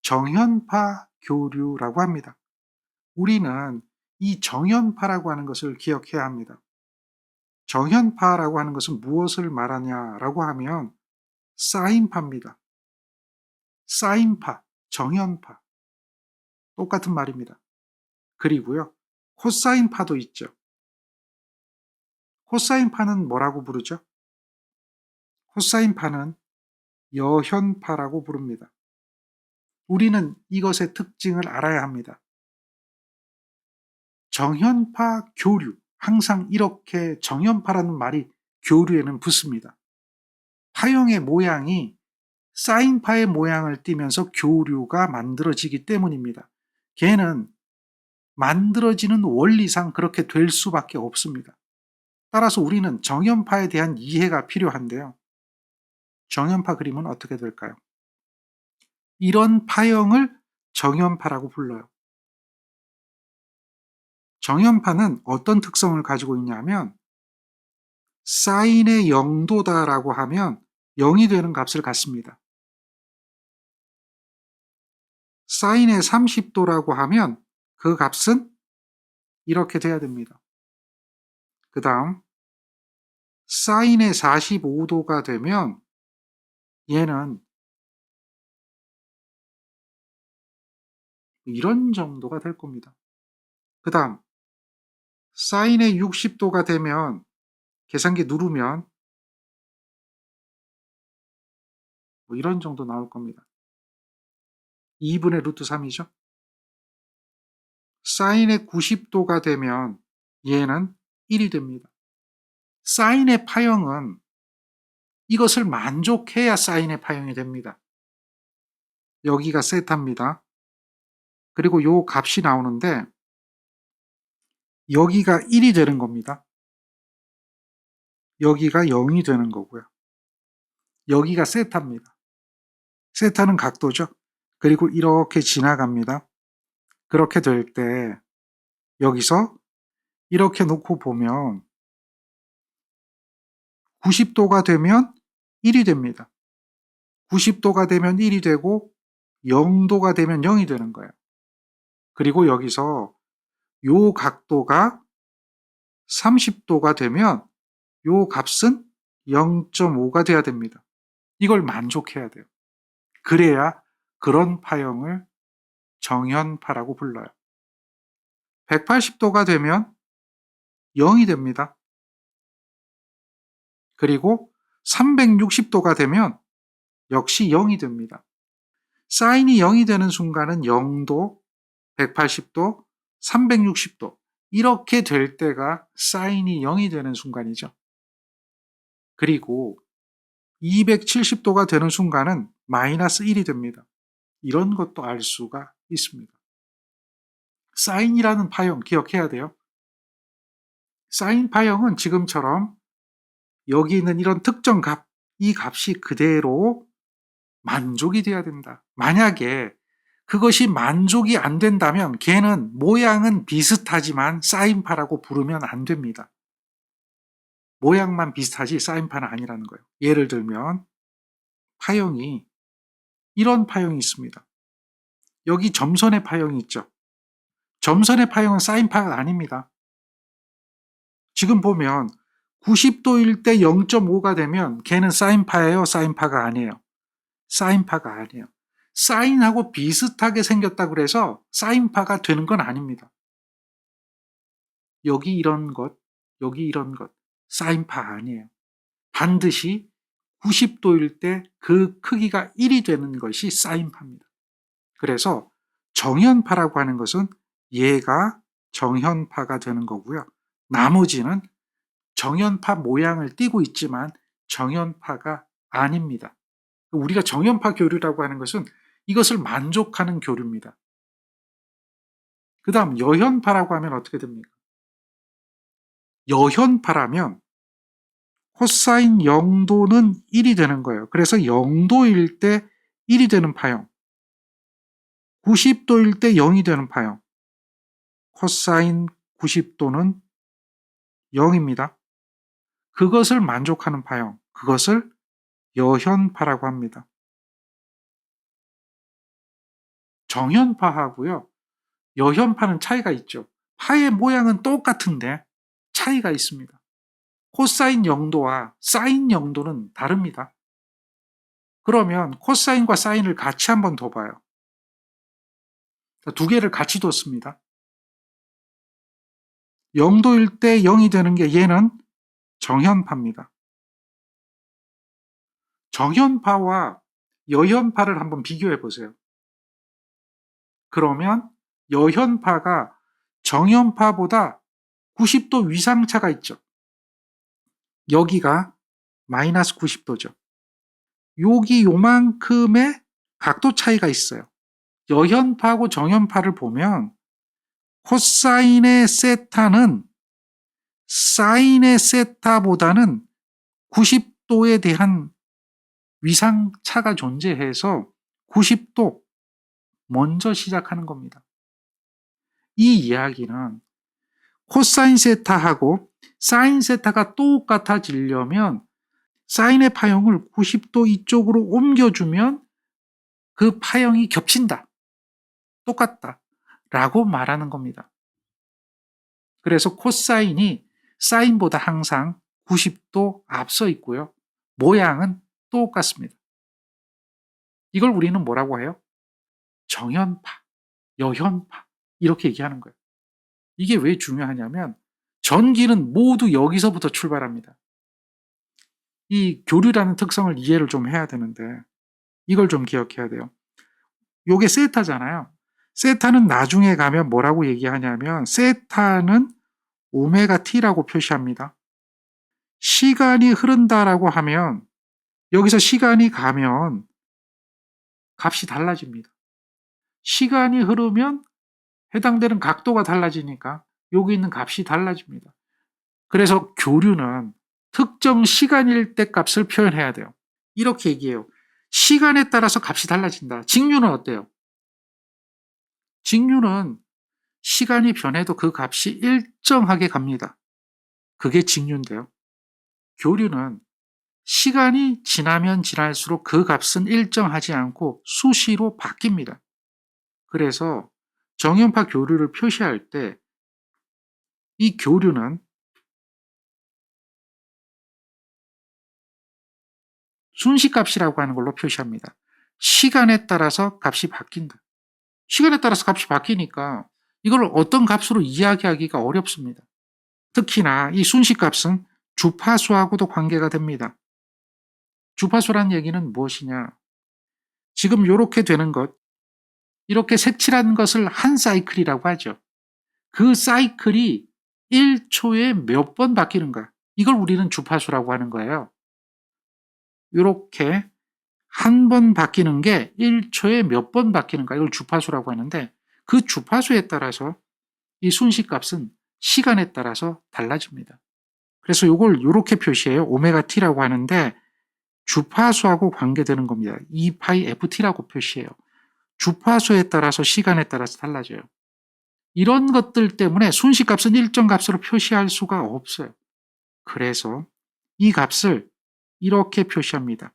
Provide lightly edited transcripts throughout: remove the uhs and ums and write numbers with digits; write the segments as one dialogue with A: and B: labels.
A: 정현파 교류라고 합니다. 우리는 이 정현파라고 하는 것을 기억해야 합니다. 정현파라고 하는 것은 무엇을 말하냐라고 하면 사인파입니다. 사인파, 정현파 똑같은 말입니다. 그리고요, 코사인파도 있죠. 코사인파는 뭐라고 부르죠? 코사인파는 여현파라고 부릅니다. 우리는 이것의 특징을 알아야 합니다. 정현파 교류, 항상 이렇게 정현파라는 말이 교류에는 붙습니다. 파형의 모양이 사인파의 모양을 띠면서 교류가 만들어지기 때문입니다. 걔는 만들어지는 원리상 그렇게 될 수밖에 없습니다. 따라서 우리는 정현파에 대한 이해가 필요한데요. 정현파 그림은 어떻게 될까요? 이런 파형을 정현파라고 불러요. 정현파는 어떤 특성을 가지고 있냐면 사인의 0도다라고 하면 0이 되는 값을 갖습니다. 사인의 30도라고 하면 그 값은 이렇게 돼야 됩니다. 그 다음 사인의 45도가 되면 얘는 이런 정도가 될 겁니다. 그 다음 사인의 60도가 되면 계산기 누르면 이런 정도 나올 겁니다. 2분의 루트 3이죠. 사인의 90도가 되면 얘는 1이 됩니다. 사인의 파형은 이것을 만족해야 사인의 파형이 됩니다. 여기가 세타입니다. 그리고 요 값이 나오는데 여기가 1이 되는 겁니다. 여기가 0이 되는 거고요. 여기가 세타입니다. 세타는 각도죠. 그리고 이렇게 지나갑니다. 그렇게 될 때 여기서 이렇게 놓고 보면 90도가 되면 1이 됩니다. 90도가 되면 1이 되고 0도가 되면 0이 되는 거예요. 그리고 여기서 요 각도가 30도가 되면 요 값은 0.5가 돼야 됩니다. 이걸 만족해야 돼요. 그래야 그런 파형을 정현파라고 불러요. 180도가 되면 0이 됩니다. 그리고 360도가 되면 역시 0이 됩니다. 사인이 0이 되는 순간은 0도, 180도, 360도 이렇게 될 때가 사인이 0이 되는 순간이죠. 그리고 270도가 되는 순간은 마이너스 1이 됩니다. 이런 것도 알 수가 있습니다. 사인이라는 파형 기억해야 돼요. 사인 파형은 지금처럼 여기 있는 이런 특정 값, 이 값이 그대로 만족이 돼야 된다. 만약에 그것이 만족이 안 된다면 걔는 모양은 비슷하지만 사인파라고 부르면 안 됩니다. 모양만 비슷하지 사인파는 아니라는 거예요. 예를 들면 파형이 이런 파형이 있습니다. 여기 점선의 파형이 있죠. 점선의 파형은 사인파가 아닙니다. 지금 보면 90도일 때 0.5가 되면 걔는 사인파예요? 사인파가 아니에요? 사인파가 아니에요. 사인하고 비슷하게 생겼다 그래서 사인파가 되는 건 아닙니다. 여기 이런 것, 여기 이런 것, 사인파 아니에요. 반드시 90도일 때 그 크기가 1이 되는 것이 사인파입니다. 그래서 정현파라고 하는 것은 얘가 정현파가 되는 거고요. 나머지는 정현파 모양을 띠고 있지만 정현파가 아닙니다. 우리가 정현파 교류라고 하는 것은 이것을 만족하는 교류입니다. 그 다음 여현파라고 하면 어떻게 됩니까? 여현파라면 코사인 0도는 1이 되는 거예요. 그래서 0도일 때 1이 되는 파형, 90도일 때 0이 되는 파형, 코사인 90도는 0입니다. 그것을 만족하는 파형, 그것을 여현파라고 합니다. 정현파하고요. 여현파는 차이가 있죠. 파의 모양은 똑같은데 차이가 있습니다. 코사인 영도와 사인 영도는 다릅니다. 그러면 코사인과 사인을 같이 한번 둬봐요. 두 개를 같이 뒀습니다. 0도일 때 0이 되는 게 얘는 정현파입니다. 정현파와 여현파를 한번 비교해 보세요. 그러면 여현파가 정현파보다 90도 위상차가 있죠. 여기가 마이너스 90도죠. 여기 요만큼의 각도 차이가 있어요. 여현파하고 정현파를 보면 코사인의 세타는 사인의 세타보다는 90도에 대한 위상차가 존재해서 90도 먼저 시작하는 겁니다. 이 이야기는 코사인 세타하고 사인 세타가 똑같아지려면 사인의 파형을 90도 이쪽으로 옮겨주면 그 파형이 겹친다. 똑같다. 라고 말하는 겁니다. 그래서 코사인이 사인보다 항상 90도 앞서 있고요. 모양은 똑같습니다. 이걸 우리는 뭐라고 해요? 정현파, 여현파 이렇게 얘기하는 거예요. 이게 왜 중요하냐면 전기는 모두 여기서부터 출발합니다. 이 교류라는 특성을 이해를 좀 해야 되는데 이걸 좀 기억해야 돼요. 요게 세타잖아요. 세타는 나중에 가면 뭐라고 얘기하냐면 세타는 오메가 t라고 표시합니다. 시간이 흐른다라고 하면 여기서 시간이 가면 값이 달라집니다. 시간이 흐르면 해당되는 각도가 달라지니까 여기 있는 값이 달라집니다. 그래서 교류는 특정 시간일 때 값을 표현해야 돼요. 이렇게 얘기해요. 시간에 따라서 값이 달라진다. 직류는 어때요? 직류는 시간이 변해도 그 값이 일정하게 갑니다. 그게 직류인데요. 교류는 시간이 지나면 지날수록 그 값은 일정하지 않고 수시로 바뀝니다. 그래서 정연파 교류를 표시할 때 이 교류는 순시값이라고 하는 걸로 표시합니다. 시간에 따라서 값이 바뀐다. 시간에 따라서 값이 바뀌니까 이걸 어떤 값으로 이야기하기가 어렵습니다. 특히나 이 순시값은 주파수하고도 관계가 됩니다. 주파수란 얘기는 무엇이냐? 지금 이렇게 되는 것, 이렇게 색칠한 것을 한 사이클이라고 하죠. 그 사이클이 1초에 몇 번 바뀌는가? 이걸 우리는 주파수라고 하는 거예요. 이렇게 한 번 바뀌는 게 1초에 몇 번 바뀌는가? 이걸 주파수라고 하는데 그 주파수에 따라서 이 순시값은 시간에 따라서 달라집니다. 그래서 이걸 이렇게 표시해요. 오메가 t라고 하는데 주파수하고 관계되는 겁니다. 2파이 ft라고 표시해요. 주파수에 따라서 시간에 따라서 달라져요. 이런 것들 때문에 순시값은 일정 값으로 표시할 수가 없어요. 그래서 이 값을 이렇게 표시합니다.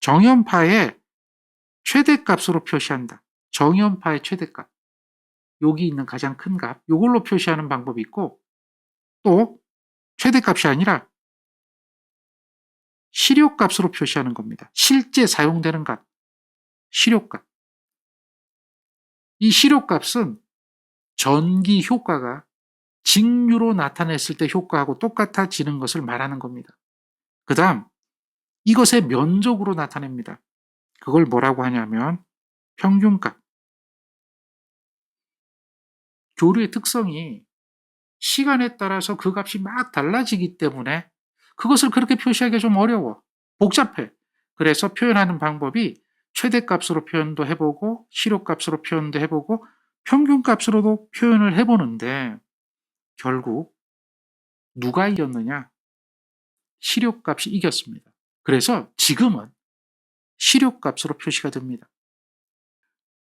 A: 정연파의 최대값으로 표시한다. 정연파의 최대값. 여기 있는 가장 큰 값. 이걸로 표시하는 방법이 있고 또 최대값이 아니라 실효값으로 표시하는 겁니다. 실제 사용되는 값. 실효값. 이 실효값은 전기 효과가 직류로 나타냈을 때 효과하고 똑같아지는 것을 말하는 겁니다. 그 다음 이것의 면적으로 나타냅니다. 그걸 뭐라고 하냐면 평균값. 교류의 특성이 시간에 따라서 그 값이 막 달라지기 때문에 그것을 그렇게 표시하기가 좀 어려워. 복잡해. 그래서 표현하는 방법이 최대값으로 표현도 해보고 실효값으로 표현도 해보고 평균값으로도 표현을 해보는데 결국 누가 이겼느냐? 실효값이 이겼습니다. 그래서 지금은 실효값으로 표시가 됩니다.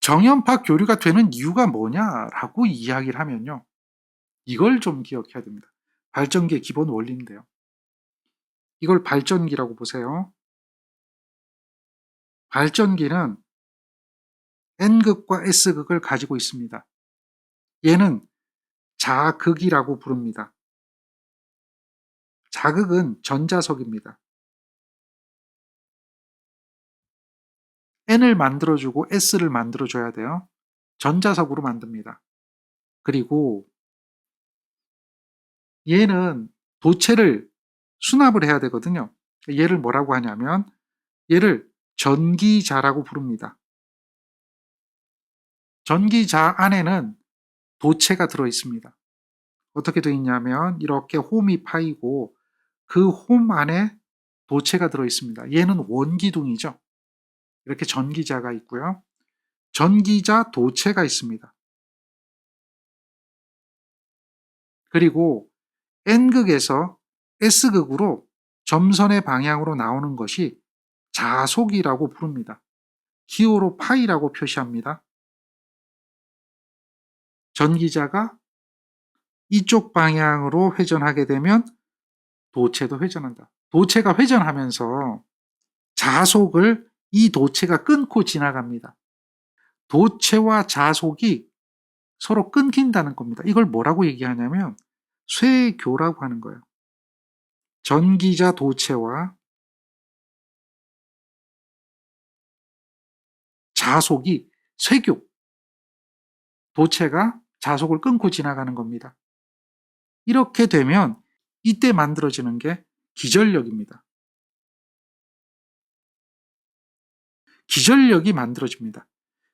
A: 정연파 교류가 되는 이유가 뭐냐라고 이야기를 하면요. 이걸 좀 기억해야 됩니다. 발전기의 기본 원리인데요. 이걸 발전기라고 보세요. 발전기는 N극과 S극을 가지고 있습니다. 얘는 자극이라고 부릅니다. 자극은 전자석입니다. N을 만들어주고 S를 만들어줘야 돼요. 전자석으로 만듭니다. 그리고 얘는 도체를 수납을 해야 되거든요. 얘를 뭐라고 하냐면 얘를 전기자라고 부릅니다. 전기자 안에는 도체가 들어있습니다. 어떻게 되어 있냐면 이렇게 홈이 파이고 그 홈 안에 도체가 들어있습니다. 얘는 원기둥이죠. 이렇게 전기자가 있고요. 전기자 도체가 있습니다. 그리고 N극에서 S극으로 점선의 방향으로 나오는 것이 자속이라고 부릅니다. 기호로 파이라고 표시합니다. 전기자가 이쪽 방향으로 회전하게 되면 도체도 회전한다. 도체가 회전하면서 자속을 이 도체가 끊고 지나갑니다. 도체와 자속이 서로 끊긴다는 겁니다. 이걸 뭐라고 얘기하냐면 쇄교라고 하는 거예요. 전기자 도체와 자속이 쇄교, 도체가 자속을 끊고 지나가는 겁니다. 이렇게 되면 이때 만들어지는 게 기전력입니다. 기전력이 만들어집니다.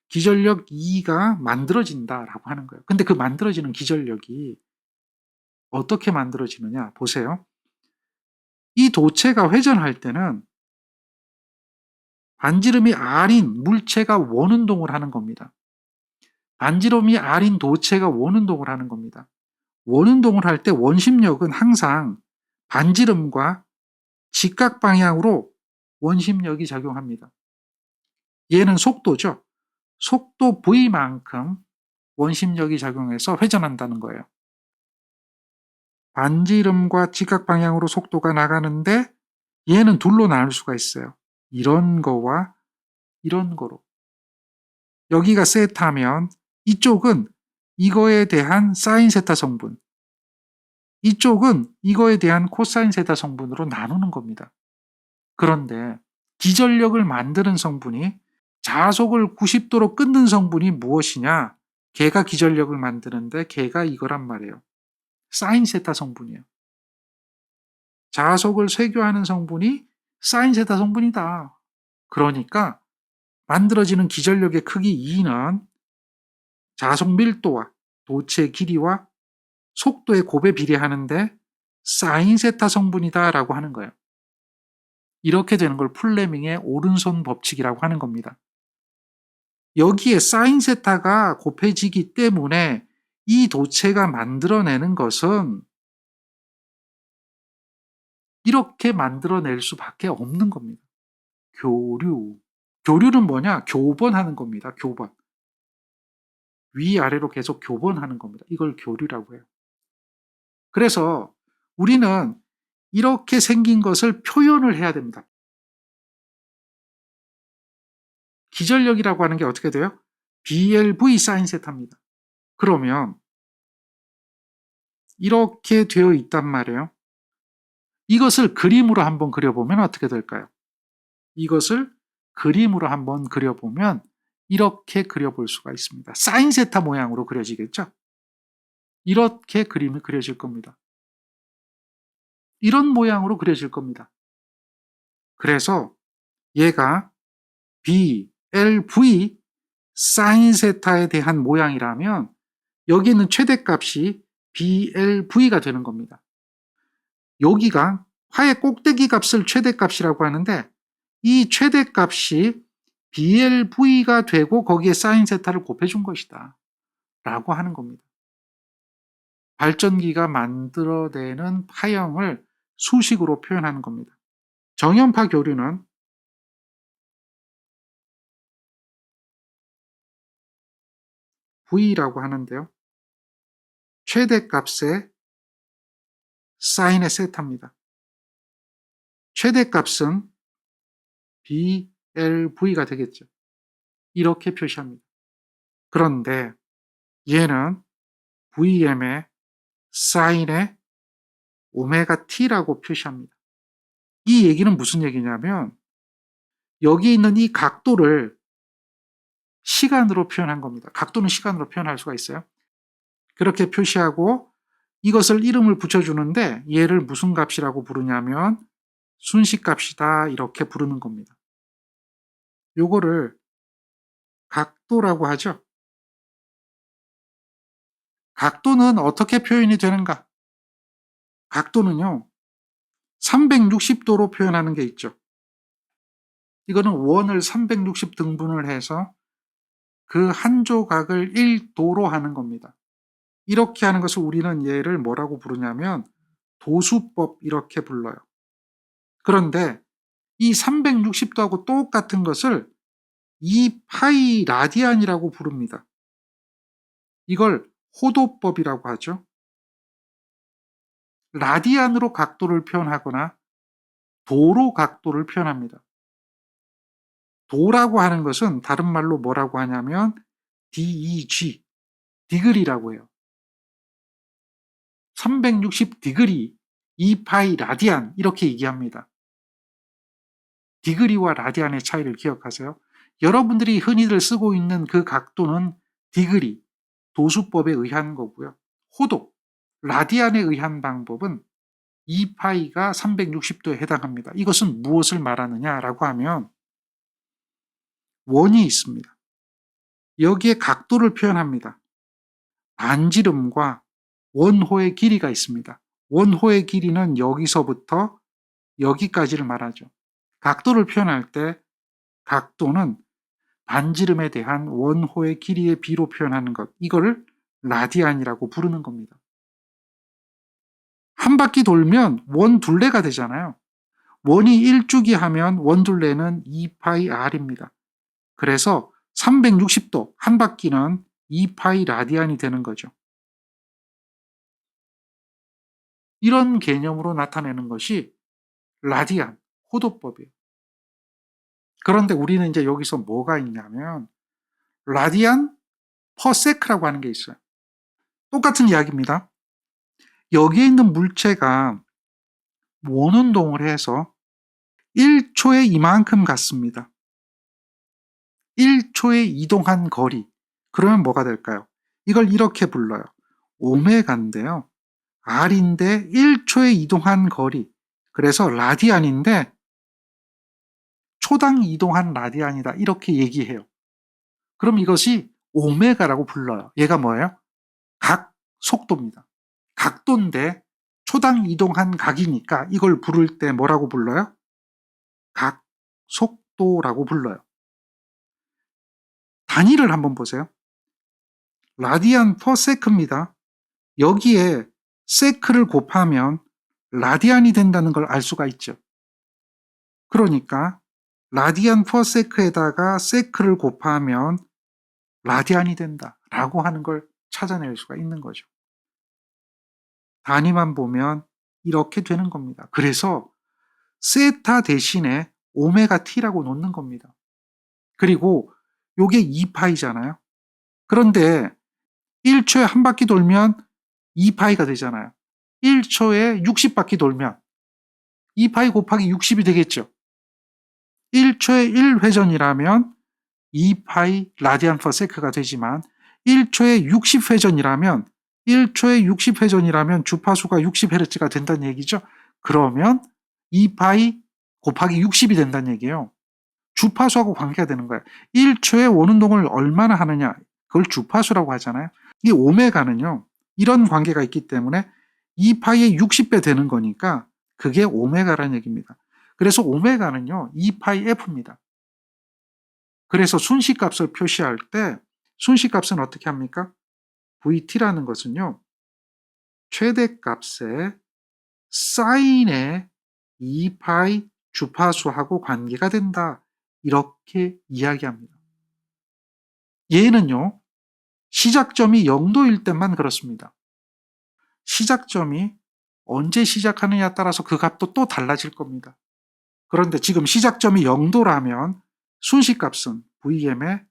A: 기전력 E가 만들어진다라고 하는 거예요. 근데 그 만들어지는 기전력이 어떻게 만들어지느냐 보세요. 이 도체가 회전할 때는 반지름이 R인 물체가 원운동을 하는 겁니다. 반지름이 R인 도체가 원운동을 하는 겁니다. 원운동을 할 때 원심력은 항상 반지름과 직각 방향으로 원심력이 작용합니다. 얘는 속도죠. 속도 V만큼 원심력이 작용해서 회전한다는 거예요. 반지름과 직각 방향으로 속도가 나가는데 얘는 둘로 나눌 수가 있어요. 이런 거와 이런 거로. 여기가 세타면 이쪽은 이거에 대한 사인 세타 성분, 이쪽은 이거에 대한 코사인 세타 성분으로 나누는 겁니다. 그런데 기전력을 만드는 성분이 자속을 90도로 끊는 성분이 무엇이냐? 걔가 기전력을 만드는데 걔가 이거란 말이에요. 사인 세타 성분이에요. 자속을 쇄교하는 성분이 사인 세타 성분이다. 그러니까 만들어지는 기전력의 크기 E는 자속 밀도와 도체 길이와 속도의 곱에 비례하는데 사인 세타 성분이다 라고 하는 거예요. 이렇게 되는 걸 플레밍의 오른손 법칙이라고 하는 겁니다. 여기에 사인 세타가 곱해지기 때문에 이 도체가 만들어내는 것은 이렇게 만들어낼 수밖에 없는 겁니다. 교류. 교류는 뭐냐? 교번하는 겁니다. 교번. 위아래로 계속 교번하는 겁니다. 이걸 교류라고 해요. 그래서 우리는 이렇게 생긴 것을 표현을 해야 됩니다. 기전력이라고 하는 게 어떻게 돼요? BLV 사인 세타입니다. 그러면 이렇게 되어 있단 말이에요. 이것을 그림으로 한번 그려보면 어떻게 될까요? 이것을 그림으로 한번 그려보면 이렇게 그려볼 수가 있습니다. 사인 세타 모양으로 그려지겠죠? 이렇게 그림이 그려질 겁니다. 이런 모양으로 그려질 겁니다. 그래서 얘가 BLV 사인 세타에 대한 모양이라면 여기 있는 최대값이 BLV가 되는 겁니다. 여기가 화의 꼭대기 값을 최대값이라고 하는데 이 최대값이 BLV가 되고 거기에 사인 세타를 곱해준 것이다 라고 하는 겁니다. 발전기가 만들어내는 파형을 수식으로 표현하는 겁니다. 정연파 교류는 V라고 하는데요. 최대값의 사인의 세타입니다. 최대값은 BLV가 되겠죠. 이렇게 표시합니다. 그런데 얘는 VM의 사인의 오메가 t라고 표시합니다. 이 얘기는 무슨 얘기냐면 여기 있는 이 각도를 시간으로 표현한 겁니다. 각도는 시간으로 표현할 수가 있어요. 그렇게 표시하고 이것을 이름을 붙여주는데 얘를 무슨 값이라고 부르냐면 순식값이다 이렇게 부르는 겁니다. 요거를 각도라고 하죠. 각도는 어떻게 표현이 되는가? 각도는요 360도로 표현하는 게 있죠. 이거는 원을 360 등분을 해서 그 한 조각을 1도로 하는 겁니다. 이렇게 하는 것을 우리는 얘를 뭐라고 부르냐면 도수법 이렇게 불러요. 그런데 이 360도하고 똑같은 것을 2파이 라디안이라고 부릅니다. 이걸 호도법이라고 하죠. 라디안으로 각도를 표현하거나 도로 각도를 표현합니다. 도라고 하는 것은 다른 말로 뭐라고 하냐면 DEG, 디그리라고 해요. 360 디그리, 2파이 라디안 이렇게 얘기합니다. 디그리와 라디안의 차이를 기억하세요. 여러분들이 흔히들 쓰고 있는 그 각도는 디그리, 도수법에 의한 거고요. 호도, 라디안에 의한 방법은 2파이가 360도에 해당합니다. 이것은 무엇을 말하느냐라고 하면 원이 있습니다. 여기에 각도를 표현합니다. 반지름과 원호의 길이가 있습니다. 원호의 길이는 여기서부터 여기까지를 말하죠. 각도를 표현할 때 각도는 반지름에 대한 원호의 길이의 비로 표현하는 것, 이거를 라디안이라고 부르는 겁니다. 한 바퀴 돌면 원 둘레가 되잖아요. 원이 1주기 하면 원 둘레는 2파이 r입니다. 그래서 360도 한 바퀴는 2파이 라디안이 되는 거죠. 이런 개념으로 나타내는 것이 라디안, 호도법이에요. 그런데 우리는 이제 여기서 뭐가 있냐면 라디안 퍼 세크라고 하는 게 있어요. 똑같은 이야기입니다. 여기에 있는 물체가 원운동을 해서 1초에 이만큼 갔습니다. 1초에 이동한 거리. 그러면 뭐가 될까요? 이걸 이렇게 불러요. 오메가인데요. R인데 1초에 이동한 거리. 그래서 라디안인데 초당 이동한 라디안이다. 이렇게 얘기해요. 그럼 이것이 오메가라고 불러요. 얘가 뭐예요? 각 속도입니다. 각도인데 초당 이동한 각이니까 이걸 부를 때 뭐라고 불러요? 각 속도라고 불러요. 단위를 한번 보세요. 라디안 퍼 세크입니다. 여기에 세크를 곱하면 라디안이 된다는 걸 알 수가 있죠. 그러니까 라디안 퍼 세크에다가 세크를 곱하면 라디안이 된다라고 하는 걸 찾아낼 수가 있는 거죠. 단위만 보면 이렇게 되는 겁니다. 그래서 세타 대신에 오메가 t라고 놓는 겁니다. 그리고 요게 2파이잖아요. 그런데 1초에 한 바퀴 돌면 2파이가 되잖아요. 1초에 60바퀴 돌면 2파이 곱하기 60이 되겠죠. 1초에 1회전이라면 2파이 라디안 퍼 세크가 되지만 1초에 60회전이라면 1초에 60회전이라면 주파수가 60Hz가 된다는 얘기죠. 그러면 2파이 곱하기 60이 된다는 얘기예요. 주파수하고 관계가 되는 거예요. 1초에 원운동을 얼마나 하느냐, 그걸 주파수라고 하잖아요. 이 오메가는요, 이런 관계가 있기 때문에 2파이의 60배 되는 거니까 그게 오메가라는 얘기입니다. 그래서 오메가는요, 2파이 f입니다. 그래서 순시값을 표시할 때 순시값은 어떻게 합니까? VT라는 것은요, 최대값의 사인의 2파이 주파수하고 관계가 된다. 이렇게 이야기합니다. 얘는요, 시작점이 0도일 때만 그렇습니다. 시작점이 언제 시작하느냐에 따라서 그 값도 또 달라질 겁니다. 그런데 지금 시작점이 0도라면 순시값은 VM의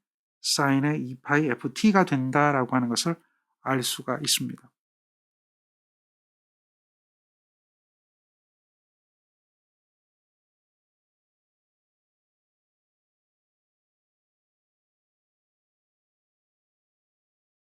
A: 사인의 2파이 ft가 된다라고 하는 것을 알 수가 있습니다.